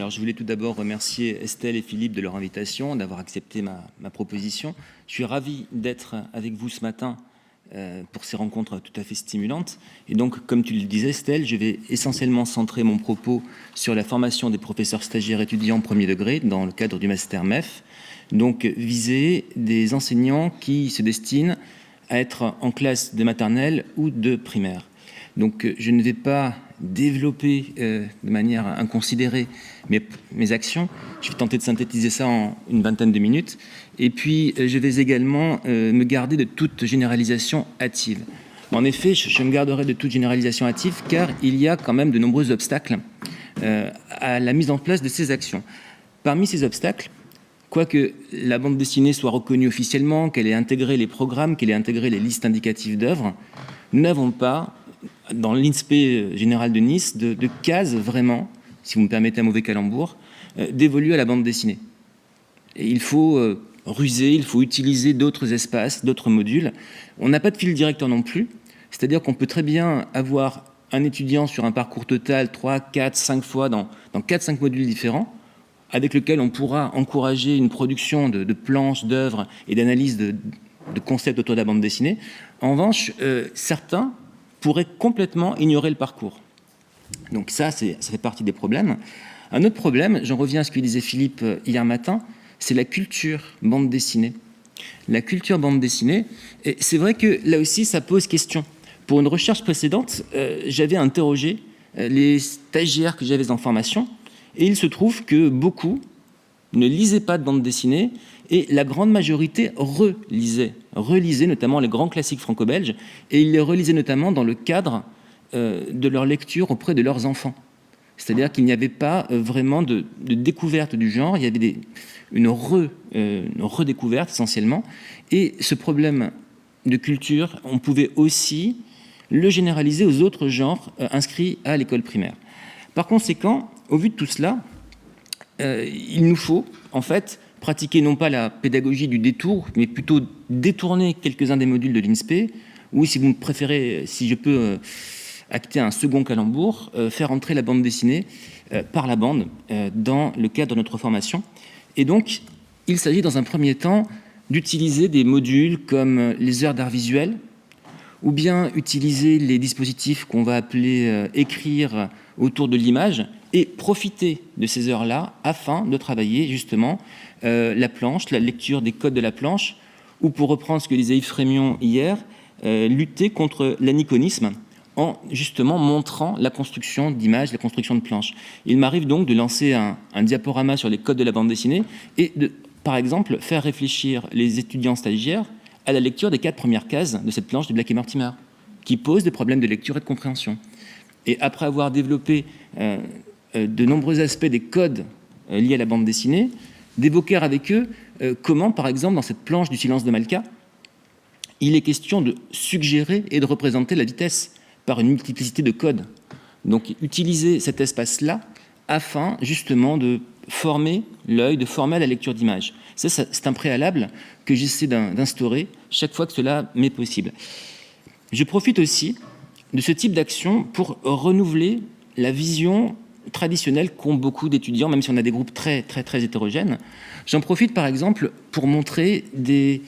Alors, je voulais tout d'abord remercier Estelle et Philippe de leur invitation, d'avoir accepté ma proposition. Je suis ravi d'être avec vous ce matin pour ces rencontres tout à fait stimulantes. Et donc, comme tu le disais, Estelle, je vais essentiellement centrer mon propos sur la formation des professeurs stagiaires étudiants premier degré dans le cadre du Master MEF. Donc, viser des enseignants qui se destinent à être en classe de maternelle ou de primaire. Donc, je ne vais pas développer de manière inconsidérée mes actions. Je vais tenter de synthétiser ça en une vingtaine de minutes. Et puis, je vais également me garder de toute généralisation hâtive. En effet, je me garderai de toute généralisation hâtive car il y a quand même de nombreux obstacles à la mise en place de ces actions. Parmi ces obstacles, quoique la bande dessinée soit reconnue officiellement, qu'elle ait intégré les programmes, qu'elle ait intégré les listes indicatives d'œuvres, nous n'avons pas, dans l'INSPE général de Nice, de cases vraiment, si vous me permettez un mauvais calembour, dévolues à la bande dessinée. Et il faut ruser, il faut utiliser d'autres espaces, d'autres modules. On n'a pas de fil directeur non plus, c'est-à-dire qu'on peut très bien avoir un étudiant sur un parcours total 3, 4, 5 fois dans 4-5 modules différents, avec lequel on pourra encourager une production de planches, d'œuvres et d'analyse de concepts autour de la bande dessinée. En revanche, certains pourraient complètement ignorer le parcours. Donc ça fait partie des problèmes. Un autre problème, j'en reviens à ce que disait Philippe hier matin, c'est la culture bande dessinée. La culture bande dessinée, et c'est vrai que là aussi ça pose question. Pour une recherche précédente, j'avais interrogé les stagiaires que j'avais en formation, et il se trouve que beaucoup ne lisaient pas de bande dessinée, et la grande majorité relisaient notamment les grands classiques franco-belges, et ils les relisaient notamment dans le cadre de leur lecture auprès de leurs enfants. C'est-à-dire qu'il n'y avait pas vraiment de découverte du genre, il y avait une redécouverte essentiellement, et ce problème de culture, on pouvait aussi le généraliser aux autres genres inscrits à l'école primaire. Par conséquent, au vu de tout cela, il nous faut en fait pratiquer non pas la pédagogie du détour, mais plutôt détourner quelques-uns des modules de l'INSPE, ou si vous préférez, si je peux acter un second calembour, faire entrer la bande dessinée par la bande dans le cadre de notre formation. Et donc, il s'agit dans un premier temps d'utiliser des modules comme les heures d'art visuel, ou bien utiliser les dispositifs qu'on va appeler écrire autour de l'image, et profiter de ces heures-là afin de travailler justement la planche, la lecture des codes de la planche, ou pour reprendre ce que disait Yves Frémion hier, lutter contre l'aniconisme en justement montrant la construction d'images, la construction de planches. Il m'arrive donc de lancer un diaporama sur les codes de la bande dessinée et de, par exemple, faire réfléchir les étudiants stagiaires à la lecture des 4 premières cases de cette planche de Black et Mortimer, qui pose des problèmes de lecture et de compréhension. Et après avoir développé de nombreux aspects des codes liés à la bande dessinée, d'évoquer avec eux comment, par exemple, dans cette planche du silence de Malka, il est question de suggérer et de représenter la vitesse par une multiplicité de codes. Donc, utiliser cet espace-là afin, justement, de former l'œil, de former à la lecture d'images. Ça, c'est un préalable que j'essaie d'instaurer chaque fois que cela m'est possible. Je profite aussi de ce type d'action pour renouveler la vision traditionnelle qu'ont beaucoup d'étudiants, même si on a des groupes très, très, très hétérogènes. J'en profite, par exemple, pour montrer des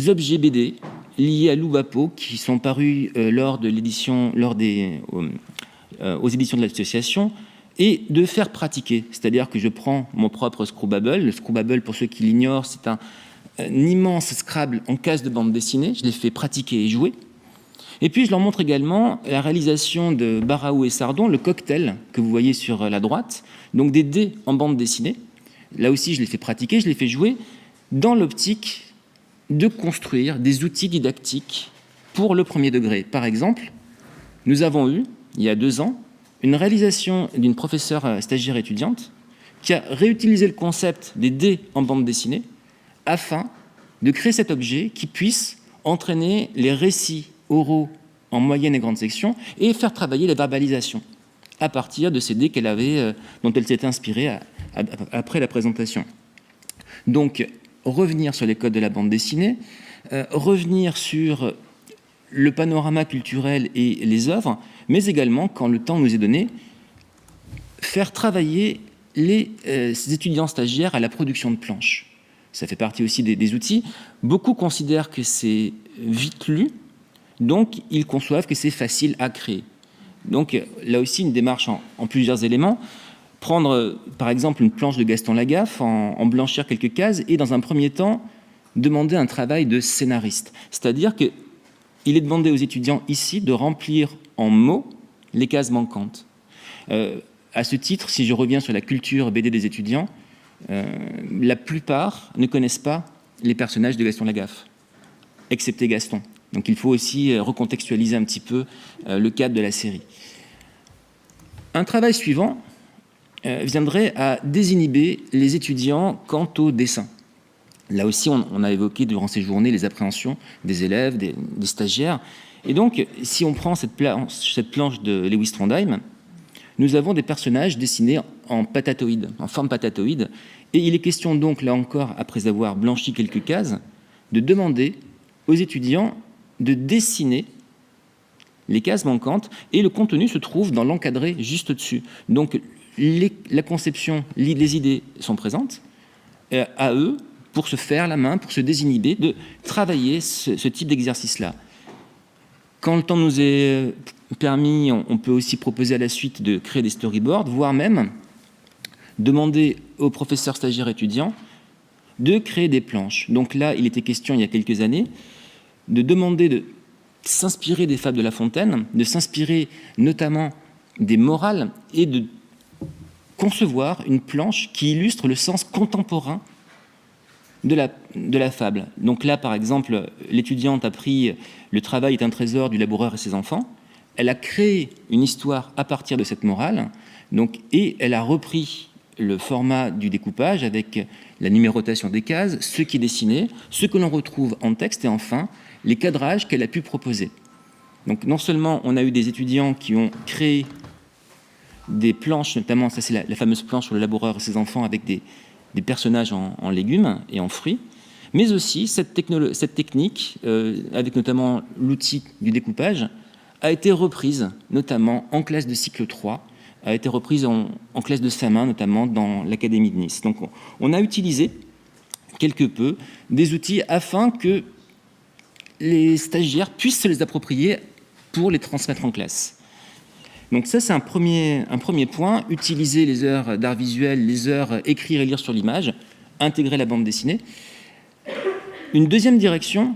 objets BD liés à l'Oubapo qui sont parus aux éditions de l'association, et de faire pratiquer. C'est-à-dire que je prends mon propre Screwbabble. Le Screwbabble, pour ceux qui l'ignorent, c'est un immense Scrabble en case de bande dessinée. Je les fais pratiquer et jouer. Et puis, je leur montre également la réalisation de Baraou et Sardon, le cocktail que vous voyez sur la droite, donc des dés en bande dessinée. Là aussi, je les fais pratiquer, je les fais jouer dans l'optique de construire des outils didactiques pour le premier degré. Par exemple, nous avons eu, il y a 2 ans, une réalisation d'une professeure stagiaire étudiante qui a réutilisé le concept des dés en bande dessinée afin de créer cet objet qui puisse entraîner les récits oraux en moyenne et grande section et faire travailler la verbalisation à partir de ces dés dont elle s'était inspirée après la présentation. Donc, revenir sur les codes de la bande dessinée, revenir sur le panorama culturel et les œuvres, mais également, quand le temps nous est donné, faire travailler ces étudiants stagiaires à la production de planches. Ça fait partie aussi des outils. Beaucoup considèrent que c'est vite lu, donc ils conçoivent que c'est facile à créer. Donc là aussi, une démarche en plusieurs éléments. Prendre par exemple une planche de Gaston Lagaffe, en blanchir quelques cases et dans un premier temps demander un travail de scénariste. C'est-à-dire qu'il est demandé aux étudiants ici de remplir en mots les cases manquantes. À ce titre, si je reviens sur la culture BD des étudiants, la plupart ne connaissent pas les personnages de Gaston Lagaffe, excepté Gaston. Donc il faut aussi recontextualiser un petit peu le cadre de la série. Un travail suivant viendrait à désinhiber les étudiants quant au dessin. Là aussi, on a évoqué durant ces journées les appréhensions des élèves, des stagiaires. Et donc, si on prend cette planche de Lewis Trondheim, nous avons des personnages dessinés en patatoïde, en forme patatoïde. Et il est question donc, là encore, après avoir blanchi quelques cases, de demander aux étudiants de dessiner les cases manquantes, et le contenu se trouve dans l'encadré juste dessus. Donc, la conception, les idées sont présentes, à eux, pour se faire la main, pour se désinhiber, de travailler ce type d'exercice-là. Quand le temps nous est permis, on peut aussi proposer à la suite de créer des storyboards, voire même demander aux professeurs stagiaires étudiants de créer des planches. Donc là, il était question, il y a quelques années, de demander de s'inspirer des fables de La Fontaine, de s'inspirer notamment des morales et de concevoir une planche qui illustre le sens contemporain de la fable. Donc là, par exemple, l'étudiante a pris « Le travail est un trésor du laboureur et ses enfants ». Elle a créé une histoire à partir de cette morale, et elle a repris le format du découpage avec la numérotation des cases, ce qui est dessiné, ce que l'on retrouve en texte, et enfin, les cadrages qu'elle a pu proposer. Donc non seulement on a eu des étudiants qui ont créé des planches, notamment, ça c'est la fameuse planche sur le laboureur et ses enfants avec des personnages en légumes et en fruits, mais aussi cette technique, avec notamment l'outil du découpage, a été reprise, notamment en classe de cycle 3, a été reprise en classe de Samin, notamment dans l'Académie de Nice. Donc on a utilisé quelque peu des outils afin que les stagiaires puissent se les approprier pour les transmettre en classe. Donc ça, c'est un premier point, utiliser les heures d'art visuel, les heures écrire et lire sur l'image, intégrer la bande dessinée. Une deuxième direction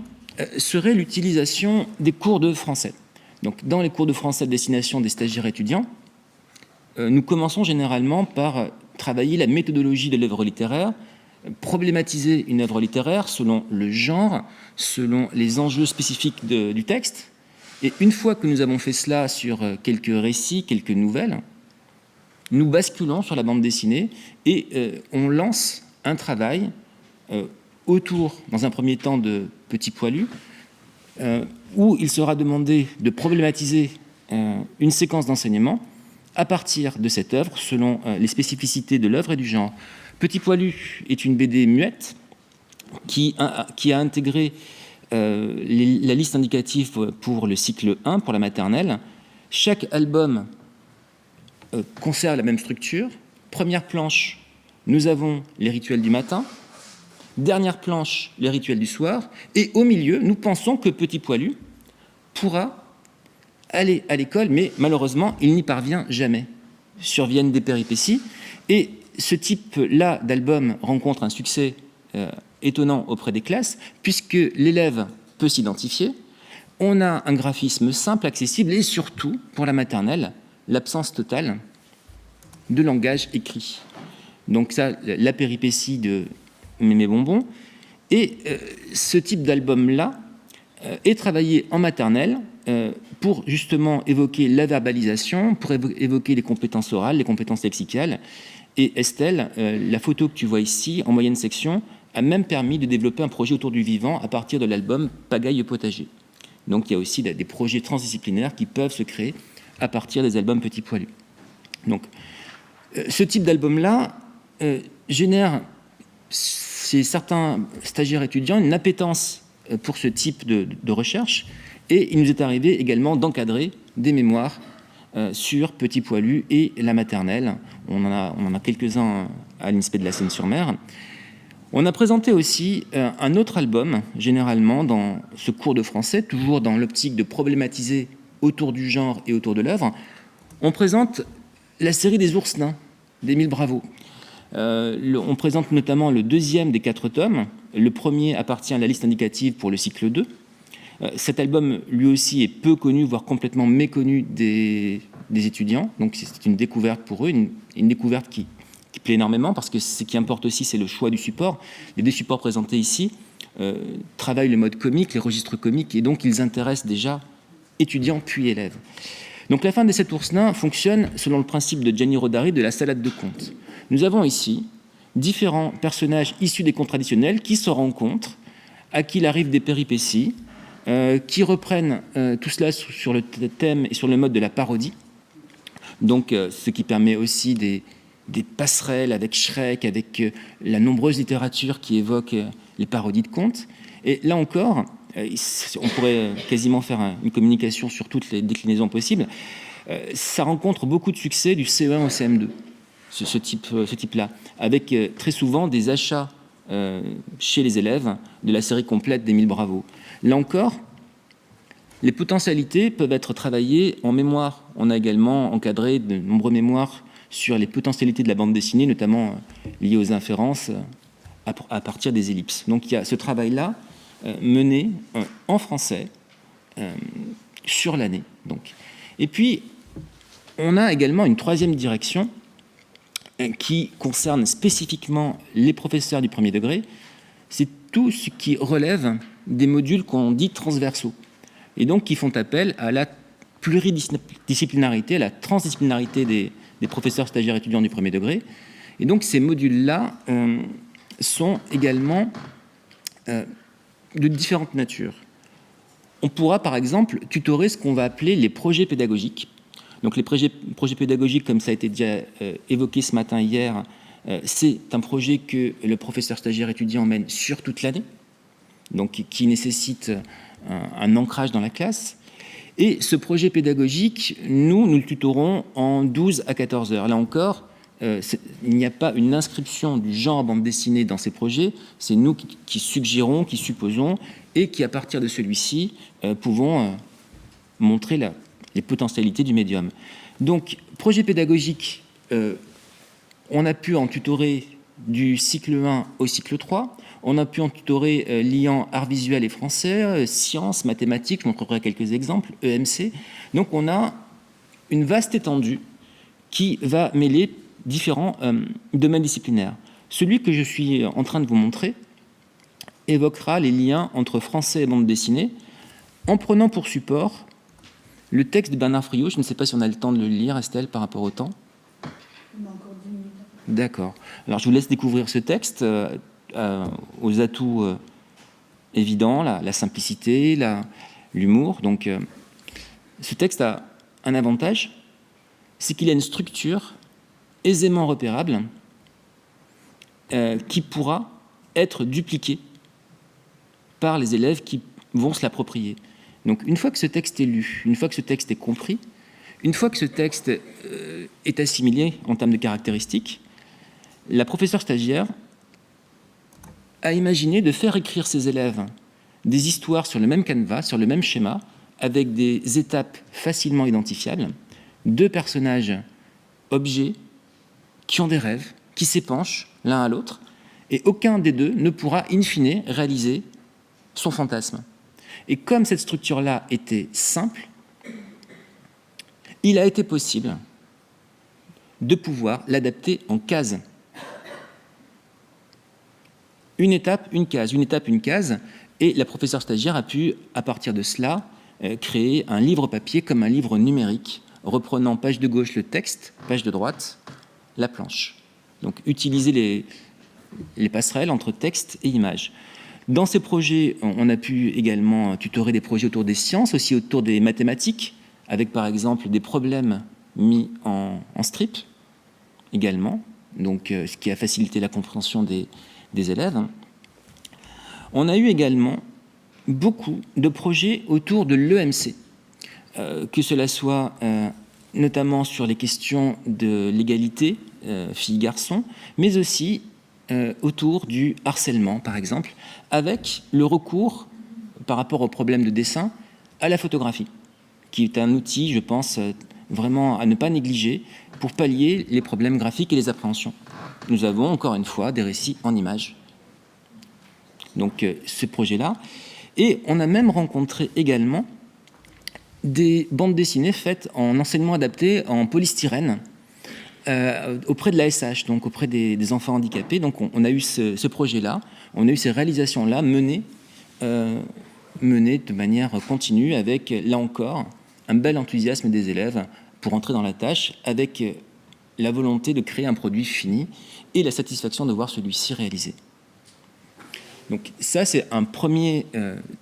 serait l'utilisation des cours de français. Donc dans les cours de français à destination des stagiaires étudiants, nous commençons généralement par travailler la méthodologie de l'œuvre littéraire, problématiser une œuvre littéraire selon le genre, selon les enjeux spécifiques du texte. Et une fois que nous avons fait cela sur quelques récits, quelques nouvelles, nous basculons sur la bande dessinée et on lance un travail autour, dans un premier temps, de Petit Poilu, où il sera demandé de problématiser une séquence d'enseignement à partir de cette œuvre, selon les spécificités de l'œuvre et du genre. Petit Poilu est une BD muette qui a intégré la liste indicative pour le cycle 1, pour la maternelle. Chaque album conserve la même structure. Première planche, nous avons les rituels du matin. Dernière planche, les rituels du soir. Et au milieu, nous pensons que Petit Poilu pourra aller à l'école, mais malheureusement, il n'y parvient jamais. Surviennent des péripéties. Et ce type-là d'album rencontre un succès étonnant auprès des classes, puisque l'élève peut s'identifier, on a un graphisme simple, accessible, et surtout, pour la maternelle, l'absence totale de langage écrit. Donc ça, la péripétie de Mémé Bonbon. Et ce type d'album-là est travaillé en maternelle pour justement évoquer la verbalisation, pour évoquer les compétences orales, les compétences lexicales. Et Estelle, la photo que tu vois ici, en moyenne section, a même permis de développer un projet autour du vivant à partir de l'album Pagaille potager. Donc il y a aussi des projets transdisciplinaires qui peuvent se créer à partir des albums Petit Poilu. Donc ce type d'album-là génère chez certains stagiaires étudiants une appétence pour ce type de recherche, et il nous est arrivé également d'encadrer des mémoires sur Petit Poilu et la maternelle. On en a quelques-uns à l'INSPE de la Seine-sur-Mer. On a présenté aussi un autre album, généralement dans ce cours de français, toujours dans l'optique de problématiser autour du genre et autour de l'œuvre. On présente la série des Ours nains d'Émile Bravo. On présente notamment le deuxième des 4 tomes. Le premier appartient à la liste indicative pour le cycle 2. Cet album, lui aussi, est peu connu, voire complètement méconnu des étudiants. Donc c'est une découverte pour eux, une découverte qui plaît énormément, parce que ce qui importe aussi, c'est le choix du support. Les 2 supports présentés ici travaillent le mode comique, les registres comiques, et donc ils intéressent déjà étudiants puis élèves. Donc la fin des 7 ours nains fonctionne selon le principe de Gianni Rodari de la salade de contes. Nous avons ici différents personnages issus des contes traditionnels qui se rencontrent, à qui il arrive des péripéties, qui reprennent tout cela sur le thème et sur le mode de la parodie. Donc, ce qui permet aussi des passerelles avec Shrek, avec la nombreuse littérature qui évoque les parodies de contes. Et là encore, on pourrait quasiment faire une communication sur toutes les déclinaisons possibles. Ça rencontre beaucoup de succès du CE1 au CM2, ce type-là, avec très souvent des achats chez les élèves de la série complète d'Émile Bravo. Là encore, les potentialités peuvent être travaillées en mémoire. On a également encadré de nombreux mémoires sur les potentialités de la bande dessinée, notamment liées aux inférences à partir des ellipses. Donc il y a ce travail-là mené en français sur l'année. Et puis, on a également une 3e direction qui concerne spécifiquement les professeurs du premier degré. C'est tout ce qui relève des modules qu'on dit transversaux, et donc qui font appel à la pluridisciplinarité, à la transdisciplinarité des professeurs stagiaires étudiants du premier degré. Et donc ces modules-là sont également de différentes natures. On pourra par exemple tutorer ce qu'on va appeler les projets pédagogiques. Donc les projets pédagogiques, comme ça a été déjà évoqué ce matin, hier, c'est un projet que le professeur stagiaire étudiant mène sur toute l'année, donc qui nécessite un ancrage dans la classe. Et ce projet pédagogique, nous le tutorons en 12 à 14 heures. Là encore, il n'y a pas une inscription du genre bande dessinée dans ces projets, c'est nous qui suggérons, qui supposons, et qui, à partir de celui-ci, pouvons montrer les potentialités du médium. Donc, projet pédagogique, on a pu en tutorer du cycle 1 au cycle 3, on a pu en tutorer liant art visuel et français, sciences, mathématiques, je montrerai quelques exemples, EMC. Donc on a une vaste étendue qui va mêler différents domaines disciplinaires. Celui que je suis en train de vous montrer évoquera les liens entre français et bande dessinée en prenant pour support le texte de Bernard Friot. Je ne sais pas si on a le temps de le lire, Estelle, par rapport au temps. On a encore 10 minutes. D'accord. Alors, je vous laisse découvrir ce texte aux atouts évidents, la simplicité, l'humour. Donc, ce texte a un avantage, c'est qu'il a une structure aisément repérable qui pourra être dupliquée par les élèves qui vont se l'approprier. Donc, une fois que ce texte est lu, une fois que ce texte est compris, une fois que ce texte est assimilé en termes de caractéristiques, la professeure stagiaire a imaginé de faire écrire ses élèves des histoires sur le même canevas, sur le même schéma, avec des étapes facilement identifiables, 2 personnages objets qui ont des rêves, qui s'épanchent l'un à l'autre, et aucun des 2 ne pourra, in fine, réaliser son fantasme. Et comme cette structure-là était simple, il a été possible de pouvoir l'adapter en cases. Une étape, une case, une étape, une case, et la professeure stagiaire a pu, à partir de cela, créer un livre papier comme un livre numérique, reprenant page de gauche le texte, page de droite la planche. Donc utiliser les passerelles entre texte et image. Dans ces projets, on a pu également tutorer des projets autour des sciences, aussi autour des mathématiques, avec par exemple des problèmes mis en strip également, donc ce qui a facilité la compréhension des élèves. On a eu également beaucoup de projets autour de l'EMC, que cela soit notamment sur les questions de l'égalité filles-garçons, mais aussi autour du harcèlement, par exemple, avec le recours, par rapport au problème de dessin, à la photographie, qui est un outil, je pense, vraiment à ne pas négliger pour pallier les problèmes graphiques et les appréhensions. Nous avons, encore une fois, des récits en images. Donc, ce projet-là. Et on a même rencontré également des bandes dessinées faites en enseignement adapté en polystyrène auprès de l'ASH, donc auprès des enfants handicapés. Donc on a eu ce projet-là, on a eu ces réalisations-là menées de manière continue avec, là encore, un bel enthousiasme des élèves pour entrer dans la tâche avec la volonté de créer un produit fini et la satisfaction de voir celui-ci réalisé. Donc ça, c'est un premier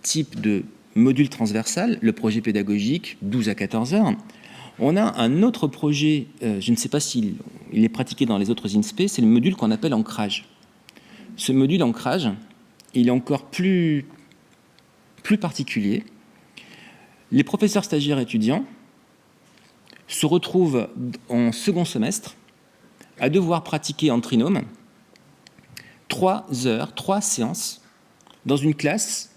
type de module transversal, le projet pédagogique 12 à 14 heures. On a un autre projet, je ne sais pas s'il est pratiqué dans les autres INSPE, c'est le module qu'on appelle ancrage. Ce module ancrage, il est encore plus particulier. Les professeurs stagiaires étudiants se retrouvent en second semestre à devoir pratiquer en trinôme 3 heures, 3 séances dans une classe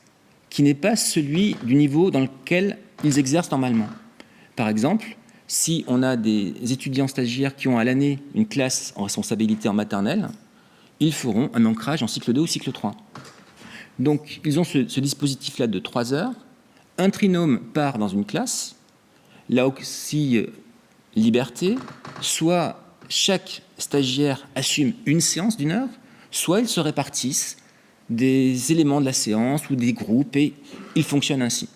qui n'est pas celui du niveau dans lequel ils exercent normalement. Par exemple, si on a des étudiants stagiaires qui ont à l'année une classe en responsabilité en maternelle, ils feront un ancrage en cycle 2 ou cycle 3. Donc, ils ont ce dispositif-là de 3 heures. Un trinôme part dans une classe, là aussi liberté, soit chaque stagiaire assume une séance d'1 heure, soit ils se répartissent des éléments de la séance ou des groupes et ils fonctionnent ainsi.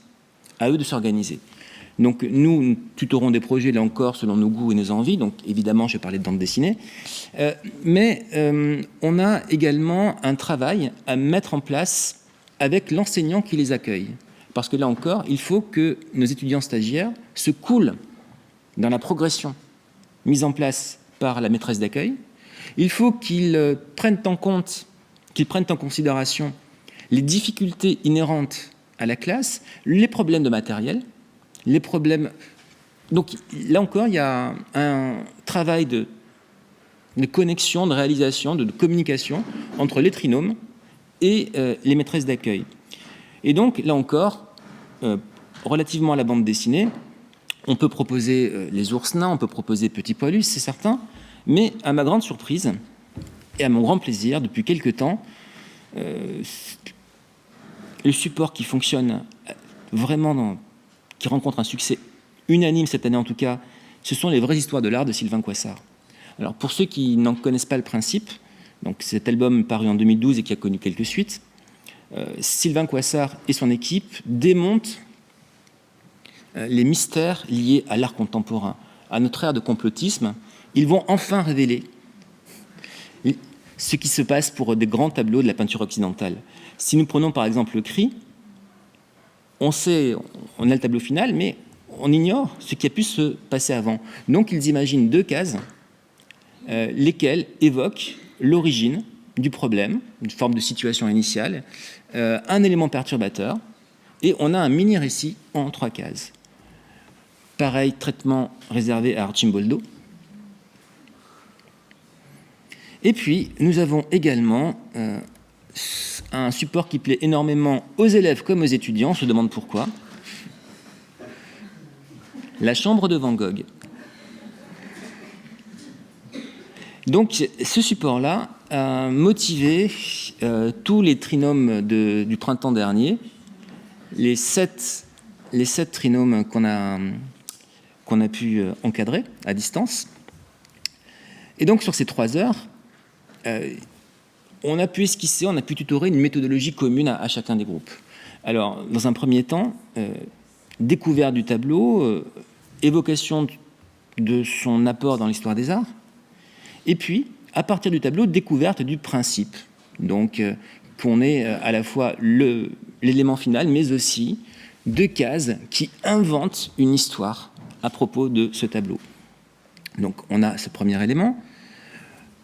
À eux de s'organiser. Donc nous tutorons des projets, là encore, selon nos goûts et nos envies. Donc évidemment, je vais parler de bande dessinée. Mais on a également un travail à mettre en place avec l'enseignant qui les accueille. Parce que là encore, il faut que nos étudiants stagiaires se coulent dans la progression mise en place par la maîtresse d'accueil. Il faut qu'ils prennent en considération les difficultés inhérentes à la classe, les problèmes de matériel, les problèmes... Donc là encore, il y a un travail de connexion, de réalisation, de communication entre les trinômes et les maîtresses d'accueil. Et donc, là encore, relativement à la bande dessinée, on peut proposer les ours nains, on peut proposer Petit Poilus, c'est certain, mais à ma grande surprise et à mon grand plaisir, depuis quelque temps, le support qui fonctionne vraiment, qui rencontre un succès unanime cette année en tout cas, ce sont les vraies histoires de l'art de Sylvain Coissard. Alors pour ceux qui n'en connaissent pas le principe, donc cet album paru en 2012 et qui a connu quelques suites, Sylvain Coissard et son équipe démontent les mystères liés à l'art contemporain, à notre ère de complotisme. Ils vont enfin révéler ce qui se passe pour des grands tableaux de la peinture occidentale. Si nous prenons par exemple le Cri, on sait, on a le tableau final, mais on ignore ce qui a pu se passer avant. Donc ils imaginent 2 cases, lesquelles évoquent l'origine du problème, une forme de situation initiale, un élément perturbateur, et on a un mini-récit en 3 cases. Pareil, traitement réservé à Arcimboldo. Et puis, nous avons également un support qui plaît énormément aux élèves comme aux étudiants, on se demande pourquoi. La chambre de Van Gogh. Donc, ce support-là a motivé tous les trinômes du printemps dernier, les 7 trinômes qu'on a pu encadrer à distance. Et donc, sur ces 3 heures, on a pu esquisser, on a pu tutorer une méthodologie commune à chacun des groupes. Alors, dans un premier temps, découverte du tableau, évocation de son apport dans l'histoire des arts, et puis, à partir du tableau, découverte du principe. Donc, qu'on ait à la fois l'élément final, mais aussi 2 cases qui inventent une histoire à propos de ce tableau. Donc, on a ce premier élément.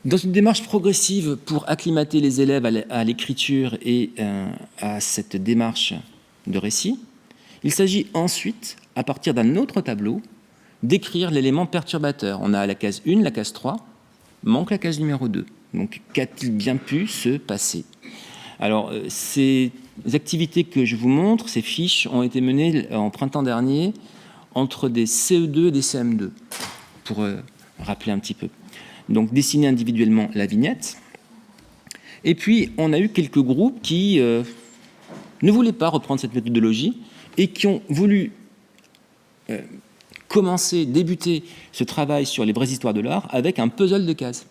Dans une démarche progressive pour acclimater les élèves à l'écriture et à cette démarche de récit, il s'agit ensuite, à partir d'un autre tableau, décrire l'élément perturbateur. On a la case 1, la case 3, manque la case numéro 2. Donc, qu'a-t-il bien pu se passer? Alors, ces activités que je vous montre, ces fiches, ont été menées en printemps dernier entre des CE2 et des CM2, pour rappeler un petit peu. Donc, dessiner individuellement la vignette. Et puis, on a eu quelques groupes qui ne voulaient pas reprendre cette méthodologie et qui ont voulu débuter ce travail sur les vraies histoires de l'art avec un puzzle de cases.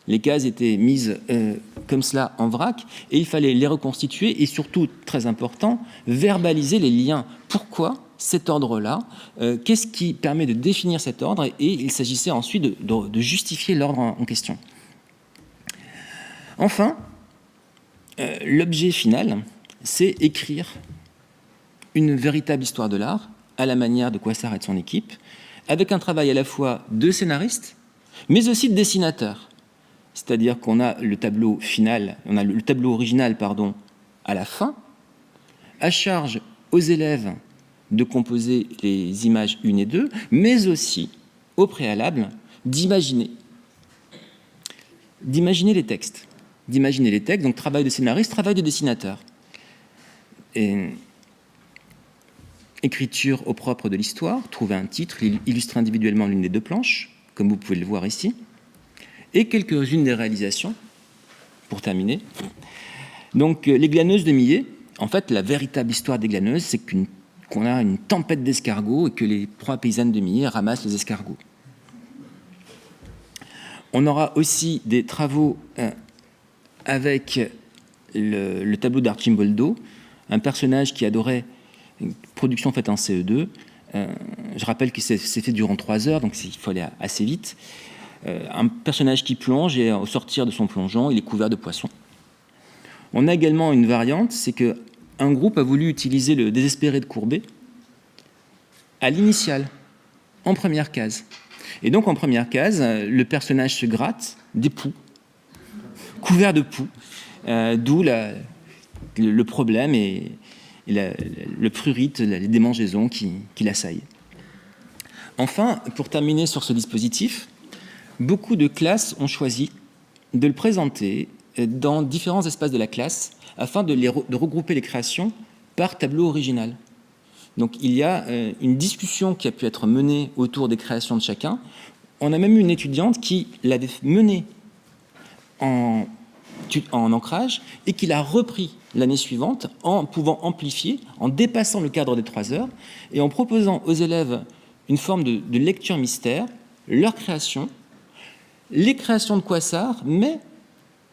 Les cases étaient mises comme cela en vrac et il fallait les reconstituer et surtout, très important, verbaliser les liens. Pourquoi cet ordre-là? Qu'est-ce qui permet de définir cet ordre? Et il s'agissait ensuite de justifier l'ordre en question. Enfin, l'objet final, c'est écrire une véritable histoire de l'art à la manière de Quassar et de son équipe, avec un travail à la fois de scénariste, mais aussi de dessinateur. C'est-à-dire qu'on a le tableau final, on a le tableau original, à la fin, à charge aux élèves de composer les images 1 et 2, mais aussi, au préalable, d'imaginer les textes. Donc travail de scénariste, travail de dessinateur. Et écriture au propre de l'histoire, trouver un titre, illustrer individuellement l'une des deux planches, comme vous pouvez le voir ici, et quelques-unes des réalisations, pour terminer. Donc, les glaneuses de Millet, en fait, la véritable histoire des glaneuses, c'est qu'on a une tempête d'escargots et que les proies paysannes de Millet ramassent les escargots. On aura aussi des travaux avec le tableau d'Archimboldo, un personnage qui adorait une production faite en CE2. Je rappelle que c'est fait durant 3 heures, donc il faut aller assez vite. Un personnage qui plonge et au sortir de son plongeon, il est couvert de poissons. On a également une variante, c'est qu'un groupe a voulu utiliser le désespéré de Courbet à l'initiale, en première case. Et donc en première case, le personnage se gratte des poux, couvert de poux, d'où le problème et le prurite, les démangeaisons qui l'assaillent. Enfin, pour terminer sur ce dispositif, beaucoup de classes ont choisi de le présenter dans différents espaces de la classe afin de regrouper les créations par tableau original. Donc il y a une discussion qui a pu être menée autour des créations de chacun. On a même eu une étudiante qui l'avait menée en ancrage et qui l'a repris l'année suivante en pouvant amplifier, en dépassant le cadre des 3 heures et en proposant aux élèves une forme de lecture mystère, leur création, les créations de Quassar, mais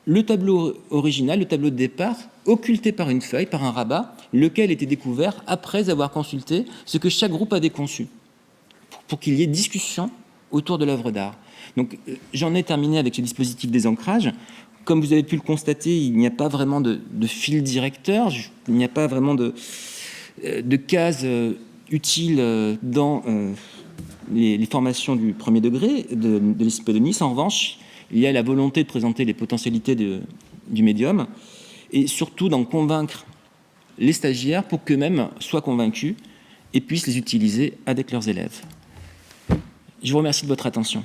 le tableau original, le tableau de départ, occulté par une feuille, par un rabat, lequel était découvert après avoir consulté ce que chaque groupe avait conçu, pour qu'il y ait discussion autour de l'œuvre d'art. Donc j'en ai terminé avec ce dispositif des ancrages. Comme vous avez pu le constater, il n'y a pas vraiment de fil directeur, il n'y a pas vraiment de cases utiles dans les formations du premier degré de l'ISP de Nice. En revanche, il y a la volonté de présenter les potentialités du médium et surtout d'en convaincre les stagiaires pour qu'eux-mêmes soient convaincus et puissent les utiliser avec leurs élèves. Je vous remercie de votre attention.